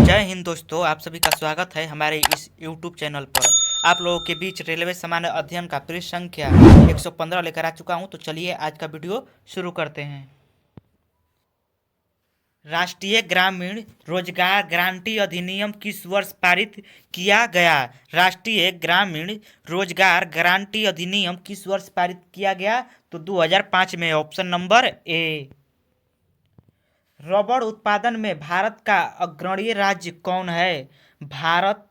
जय हिंद दोस्तों, आप सभी का स्वागत है हमारे इस YouTube चैनल पर। आप लोगों के बीच रेलवे सामान्य अध्ययन का पृष्ठ संख्या 115 लेकर आ चुका हूं। तो चलिए आज का वीडियो शुरू करते हैं। राष्ट्रीय ग्रामीण रोजगार गारंटी अधिनियम किस वर्ष पारित किया गया? राष्ट्रीय ग्रामीण रोजगार गारंटी अधिनियम किस वर्ष पारित किया गया? तो 2005 में। ऑप्शन नंबर ए। रबड़ उत्पादन में भारत का अग्रणी राज्य कौन है? भारत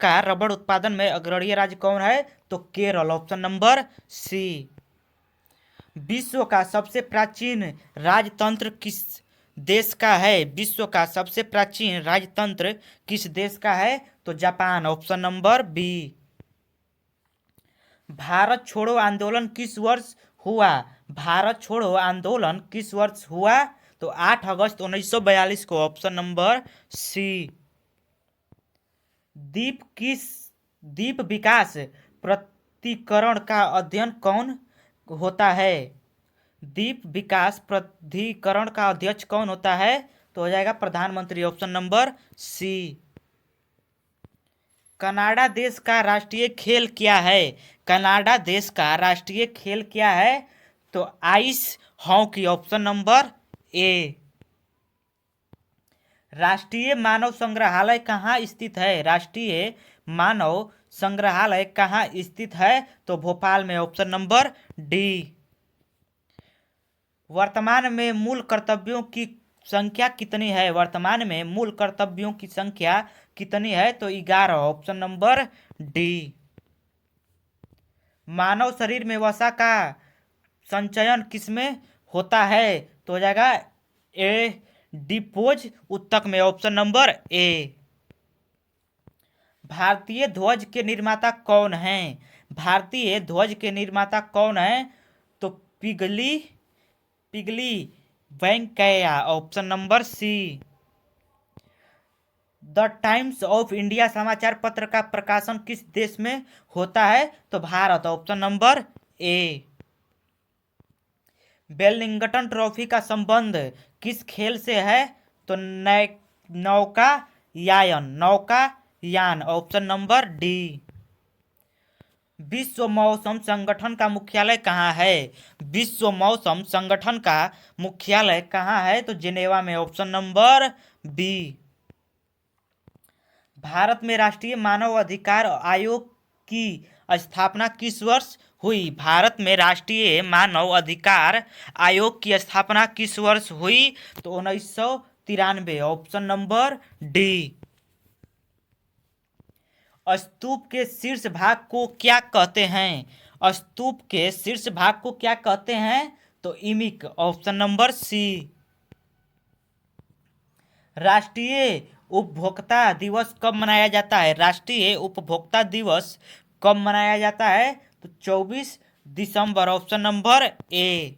का रबड़ उत्पादन में अग्रणी राज्य कौन है? तो केरल। ऑप्शन नंबर सी। विश्व का सबसे प्राचीन राजतंत्र किस देश का है? विश्व का सबसे प्राचीन राजतंत्र किस देश का है? तो Japan. Option number B. Bharat छोड़ो आंदोलन किस वर्ष हुआ? भारत छोड़ो आंदोलन किस वर्ष हुआ? तो 8 अगस्त 1942 को। Option number C. द्वीप विकास प्राधिकरण का अध्ययन कौन होता है? द्वीप विकास प्राधिकरण का अध्यक्ष कौन होता है? तो हो जाएगा प्रधानमंत्री। ऑप्शन नंबर सी। कनाडा देश का राष्ट्रीय खेल क्या है? कनाडा देश का राष्ट्रीय खेल क्या है? तो आइस हॉकी। ऑप्शन नंबर ए। राष्ट्रीय मानव संग्रहालय कहाँ स्थित है? राष्ट्रीय मानव संग्रहालय कहाँ स्थित है? तो भोपाल में। Option number D. वर्तमान में मूल कर्तव्यों की संख्या कितनी है? वर्तमान में मूल कर्तव्यों की संख्या कितनी है? तो 11। Option number D. मानव शरीर में वसा का संचयन किसमें होता है? तो हो जाएगा ए डिपोज उत्तक में। ऑप्शन नंबर ए। भारतीय ध्वज के निर्माता कौन हैं? भारतीय ध्वज के निर्माता कौन हैं? तो Pingali Venkayya. Option number C. The Times of India समाचार पत्र का प्रकाशन किस देश में होता है? तो भारत। ऑप्शन नंबर ए। वेलिंगटन ट्रॉफी का संबंध किस खेल से है? तो नौकायान। Option number D. विश्व मौसम संगठन का मुख्यालय कहाँ है? विश्व मौसम संगठन का मुख्यालय कहाँ है? तो जिनेवा में। Option number B. भारत में राष्ट्रीय मानव अधिकार आयोग की स्थापना किस वर्ष हुई? भारत में राष्ट्रीय मानव अधिकार आयोग की स्थापना किस वर्ष हुई? तो 1993। Option number D. स्तूप के शीर्ष भाग को क्या कहते हैं? स्तूप के शीर्ष भाग को क्या कहते हैं? तो इमिक। ऑप्शन नंबर सी। राष्ट्रीय उपभोक्ता दिवस कब मनाया जाता है? राष्ट्रीय उपभोक्ता दिवस कब मनाया जाता है? तो 24 दिसंबर। ऑप्शन नंबर ए।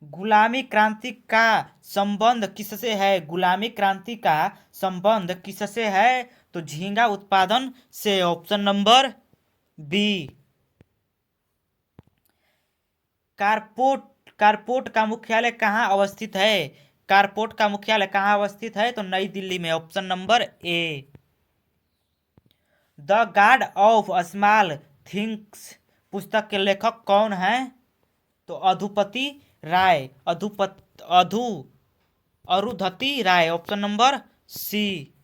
गुलामी क्रांति का संबंध किससे है? गुलामी क्रांति का संबंध किससे है? तो झींगा उत्पादन से। Option number B. कारपोट का मुख्यालय कहाँ अवस्थित है? कारपोट का मुख्यालय कहाँ अवस्थित है? तो नई दिल्ली में। Option number A. The God of small things पुस्तक के लेखक कौन हैं? तो अधुपति राय। अरुधति राय। ऑप्शन नंबर सी।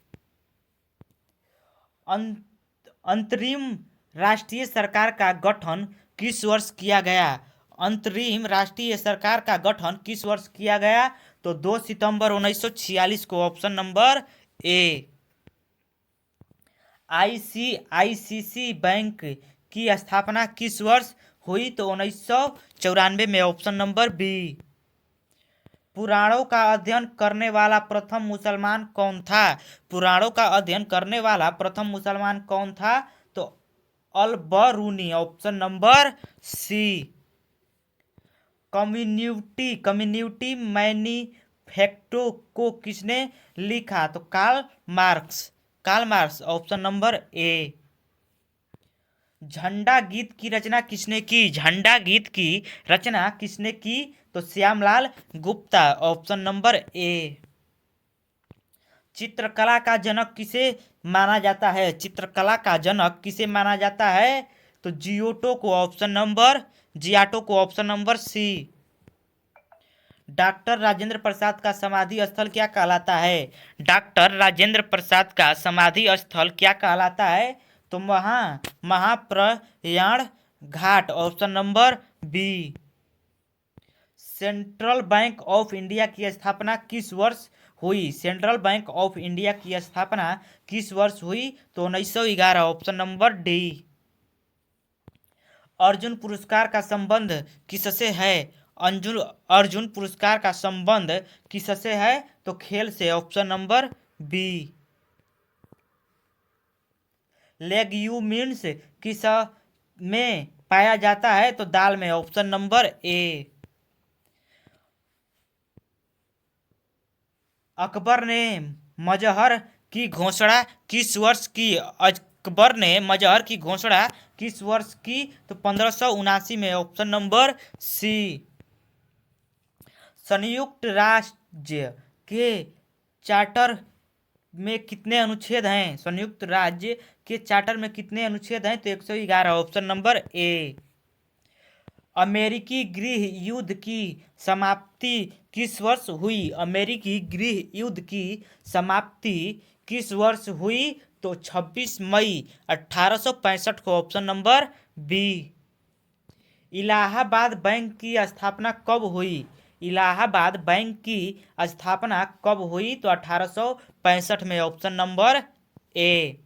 अंतरिम राष्ट्रीय सरकार का गठन किस वर्ष किया गया? अंतरिम राष्ट्रीय सरकार का गठन किस वर्ष किया गया? तो 2 सितंबर 1946 को। Option number A. ICICI bank की स्थापना किस वर्ष हुई? तो 1994 में। Option number B. पुराणों का अध्ययन करने वाला प्रथम मुसलमान कौन था? पुराणों का अध्ययन करने वाला प्रथम मुसलमान कौन था? तो Al Biruni. Option number C. Community manifesto को किसने लिखा? तो Karl Marx. Option number A. झंडा गीत की रचना किसने की? झंडा गीत की रचना किसने की? तो श्यामलाल गुप्ता, ऑप्शन नंबर ए। चित्रकला का जनक किसे माना जाता है? चित्रकला का जनक किसे माना जाता है? तो जियाटो को, option number C. Doctor Rajendra Prasad का समाधि स्थल क्या कहलाता है? डॉक्टर राजेंद्र प्रसाद का समाधि स्थल क्या कहलाता है? तो Mahaprayan Ghat, option number B. Central bank of India की स्थापना किस वर्ष हुई? सेंट्रल बैंक ऑफ इंडिया की स्थापना किस वर्ष हुई? तो 1911, ऑप्शन नंबर डी। अर्जुन पुरस्कार का संबंध किससे है? अर्जुन पुरस्कार का संबंध किससे है? तो खेल से, ऑप्शन नंबर बी। लेग्यूमिन्स किस में पाया जाता है? तो दाल में, ऑप्शन नंबर ए। अकबर ने मजहर की घोषणा किस वर्ष की? अकबर ने मजहर की घोषणा किस वर्ष की? तो 1579 में, ऑप्शन नंबर सी। संयुक्त राज्य के चार्टर में कितने अनुच्छेद हैं? संयुक्त राज्य के चार्टर में कितने अनुच्छेद हैं? तो 111, ऑप्शन नंबर ए। अमेरिकी गृह युद्ध की समाप्ति किस वर्ष हुई? अमेरिकी गृह युद्ध की समाप्ति किस वर्ष हुई? तो 26 मई 1865 को, option number B. Allahabad bank की स्थापना कब हुई? इलाहाबाद बैंक की स्थापना कब हुई? तो 1865 में, ऑप्शन नंबर ए।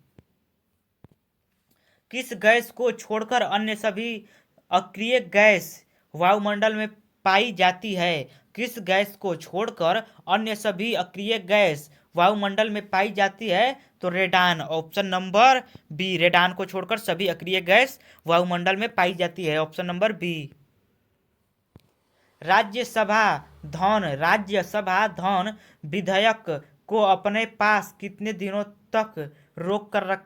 किस गैस को छोड़कर अन्य सभी अक्रिय गैस वायुमंडल में पाई जाती है? किस गैस को छोड़कर अन्य सभी अक्रिय गैस वायुमंडल में पाई जाती है? तो radon, option number B. Radon को छोड़कर सभी अक्रिय गैस वायुमंडल में पाई जाती है, ऑप्शन नंबर बी। राज्यसभा धन विधेयक को अपने पास कितने दिनों तक रोक कर रख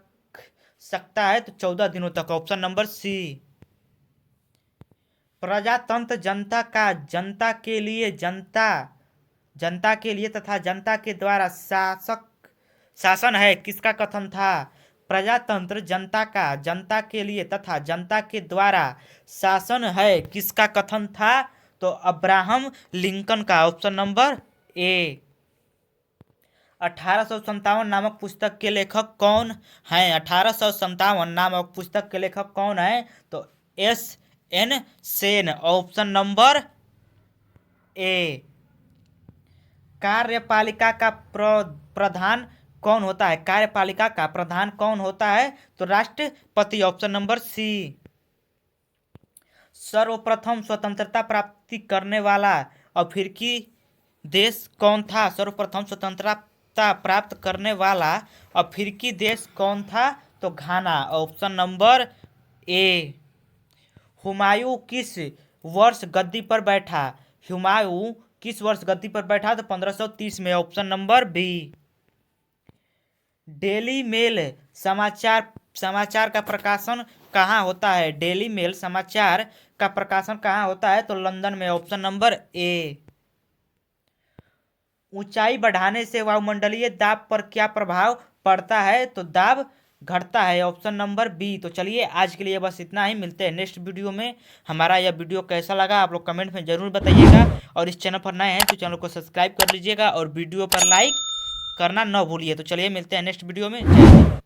सकता है? तो 14 दिनों तक, ऑप्शन नंबर सी। प्रजातंत्र जनता के लिए तथा जनता के द्वारा शासन है किसका कथन था? प्रजातंत्र जनता के लिए तथा जनता के द्वारा शासन है किसका कथन था? तो अब्राहम लिंकन का, ऑप्शन नंबर ए। 1857 नामक पुस्तक के लेखक कौन हैं? 1857 नामक पुस्तक के लेखक कौन हैं? तो S.N. सेन, ऑप्शन नंबर ए। कार्यपालिका का प्रधान कौन होता है? कार्यपालिका का प्रधान कौन होता है? तो राष्ट्रपति, ऑप्शन नंबर सी। सर्वप्रथम स्वतंत्रता प्राप्ति करने वाला अफ्रीकी देश कौन था? सर्वप्रथम स्वतंत्रता प्राप्त करने वाला अफ्रीकी देश कौन था? तो घाना, ऑप्शन नंबर ए। हुमायूं किस वर्ष गद्दी पर बैठा? हुमायूं किस वर्ष गद्दी पर बैठा? तो 1530 में, option number B. Daily Mail समाचार का प्रकाशन कहाँ होता है? डेली मेल समाचार का प्रकाशन कहाँ होता है? तो लंदन में, ऑप्शन नंबर ए। ऊंचाई बढ़ाने से वायुमंडलीय दाब पर क्या प्रभाव पड़ता है? तो दाब घटता है, ऑप्शन नंबर बी। तो चलिए आज के लिए बस इतना ही, मिलते हैं नेक्स्ट वीडियो में। हमारा यह वीडियो कैसा लगा आप लोग कमेंट में ज़रूर बताइएगा, और इस चैनल पर नए हैं तो चैनल को सब्सक्राइब कर लीजिएगा और वीडियो पर लाइक करना न भूलिए। तो चलिए मिलते हैं नेक्स्ट वीडियो में। जय हिंद।